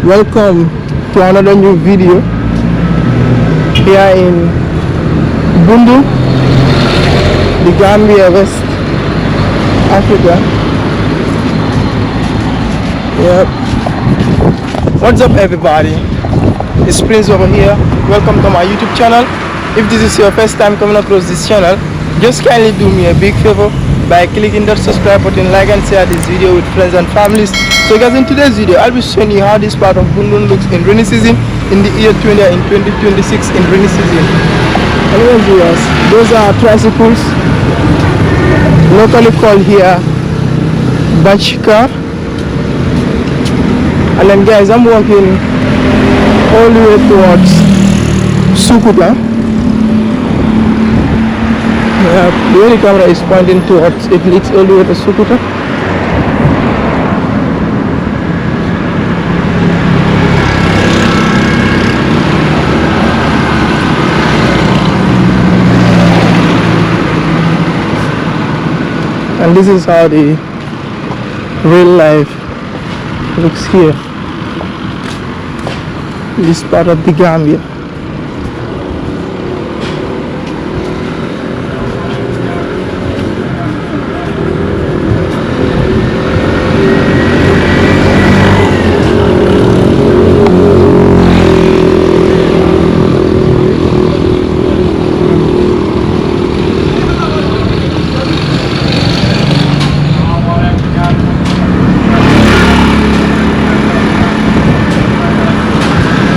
Welcome to another new video here in Bundung, the Gambia, West Africa. Yep. What's up, everybody? It's Prince over here. Welcome to my YouTube channel. If this is your first time coming across this channel, just kindly do me a big favor by clicking that subscribe button, like and share this video with friends and families. So guys, in today's video I'll be showing you how this part of Bundung looks in rainy season in the year 2026 in rainy season. Anyways viewers, those are tricycles, locally called here Bachika. And then guys, I'm walking all the way towards Sukuta. Yeah, the way the camera is pointing towards, it leads all the way to Sukuta. And this is how the real life looks here. This part of the Gambia.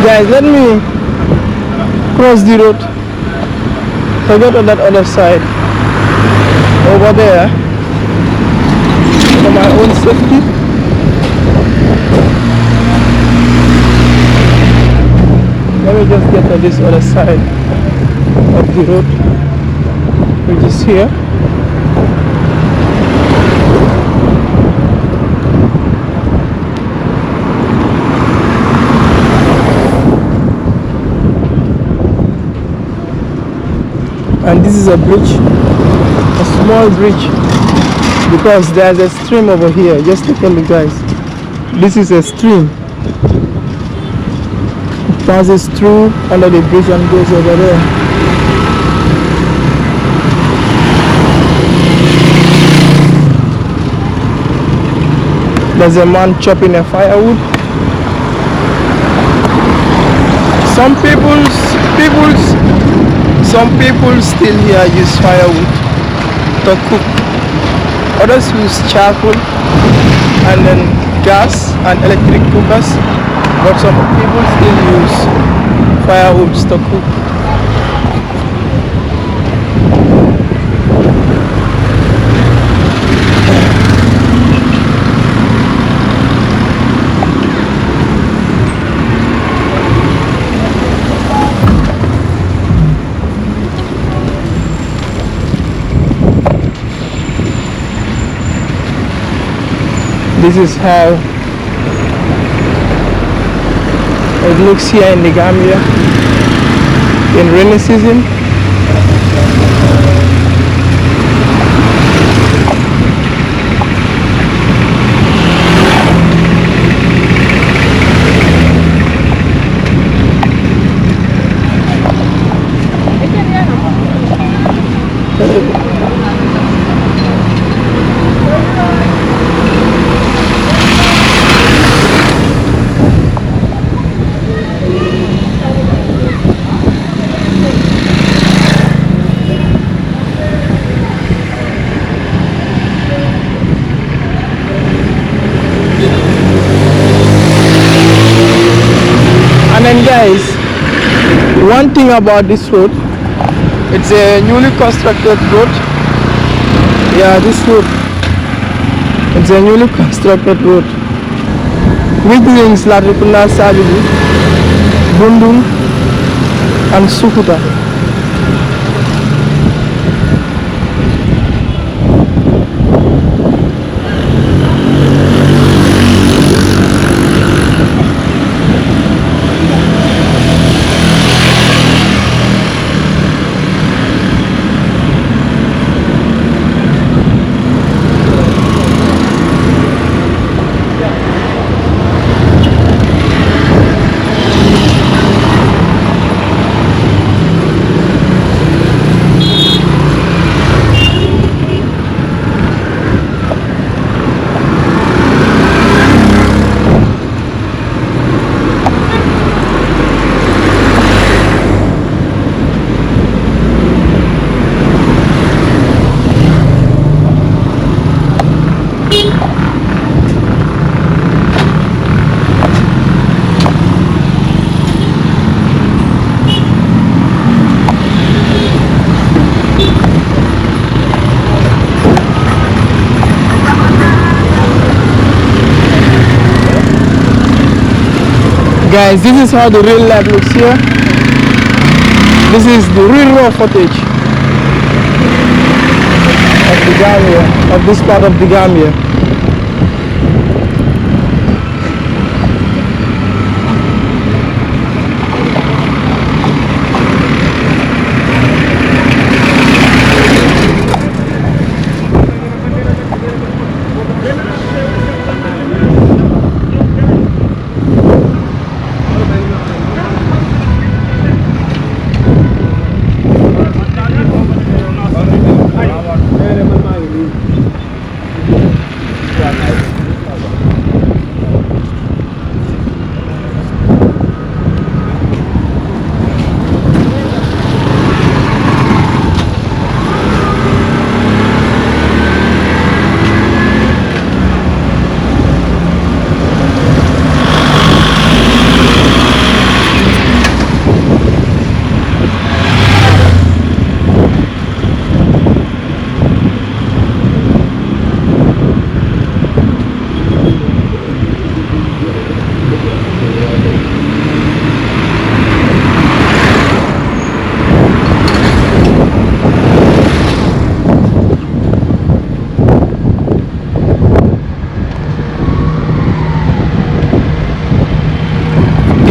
Guys, let me cross the road to go to that other side over there for my own safety. Let me just get to this other side of the road, which is here. And this is a bridge, a small bridge, because there's a stream over here. Just look at me, guys. This is a stream. It passes through under the bridge and goes over there. There's a man chopping a firewood. Some people still here use firewood to cook. Others use charcoal and then gas and electric cookers, but some people still use firewood to cook. This is how it looks here in the Gambia in rainy season. And then guys, one thing about this road, it's a newly constructed road. Yeah, this road, it's a newly constructed road which links Latrikuna, Sabibu, Bundung and Sukuta. Guys, this is how the real life looks here. This is the real raw footage of the Gambia, of this part of the Gambia.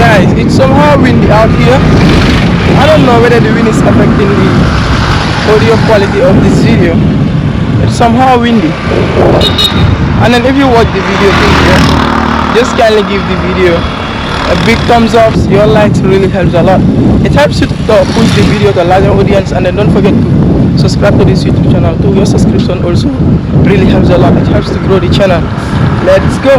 Guys, it's somehow windy out here. I don't know whether the wind is affecting the audio quality of this video. It's somehow windy. And then if you watch the video, just kindly give the video a big thumbs up. Your likes really helps a lot. It helps you to push the video to a larger audience, and then don't forget to subscribe to this YouTube channel too. Your subscription also really helps a lot. It helps to grow the channel. Let's go.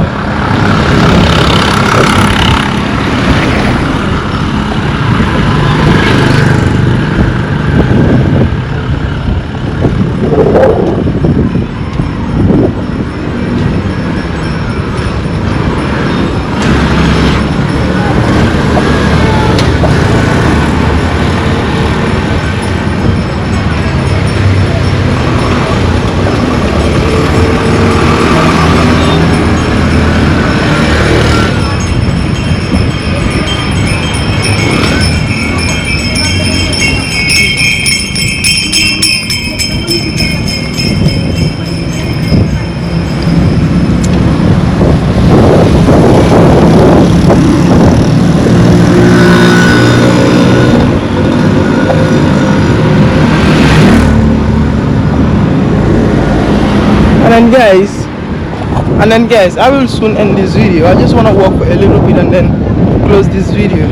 And then guys, I will soon end this video. I just want to walk for a little bit and then close this video.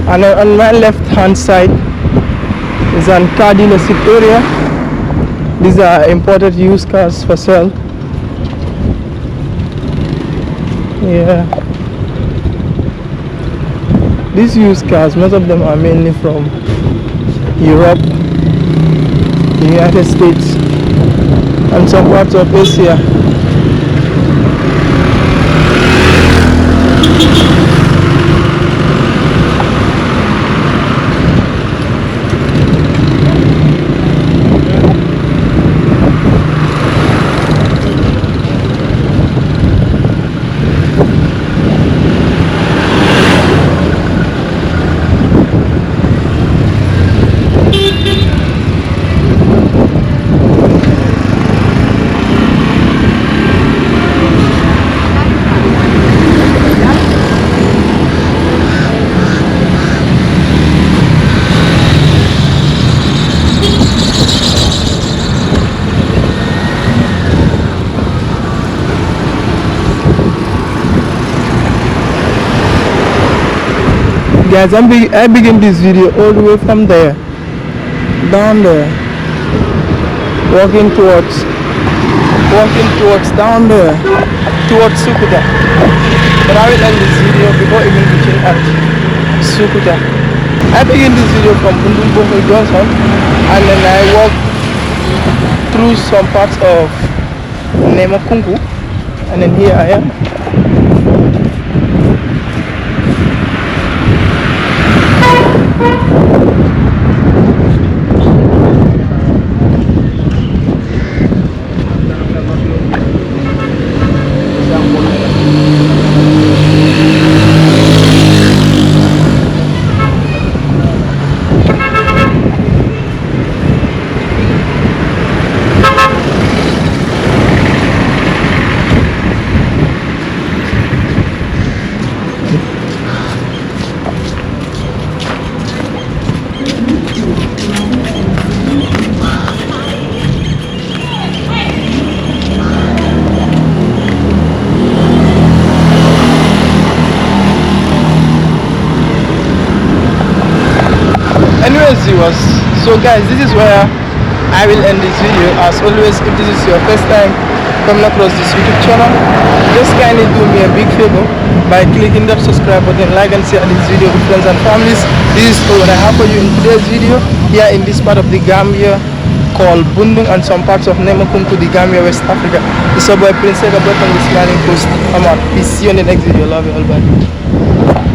And on my left hand side is an car dealership area. These are imported used cars for sale. Yeah, these used cars, most of them are mainly from Europe, the United States, and some parts of Asia. Guys, I begin this video all the way from there, down there, walking towards down there, towards Sukuta. But I will end this video before even reaching at Sukuta. I begin this video from Bundung Johnson, and then I walk through some parts of Nemokungu, and then here I am. Anyways viewers, so guys, this is where I will end this video. As always, if this is your first time coming across this YouTube channel, just kindly do me a big favor by clicking that subscribe button, like and share this video with friends and families. This is all what I have for you in today's video here in this part of the Gambia called Bundung and some parts of Nemakunku, the Gambia, West Africa. This is your boy Prince Ega, on the smiling coast. I'm out. Peace. See you in the next video. Love you all. Bye.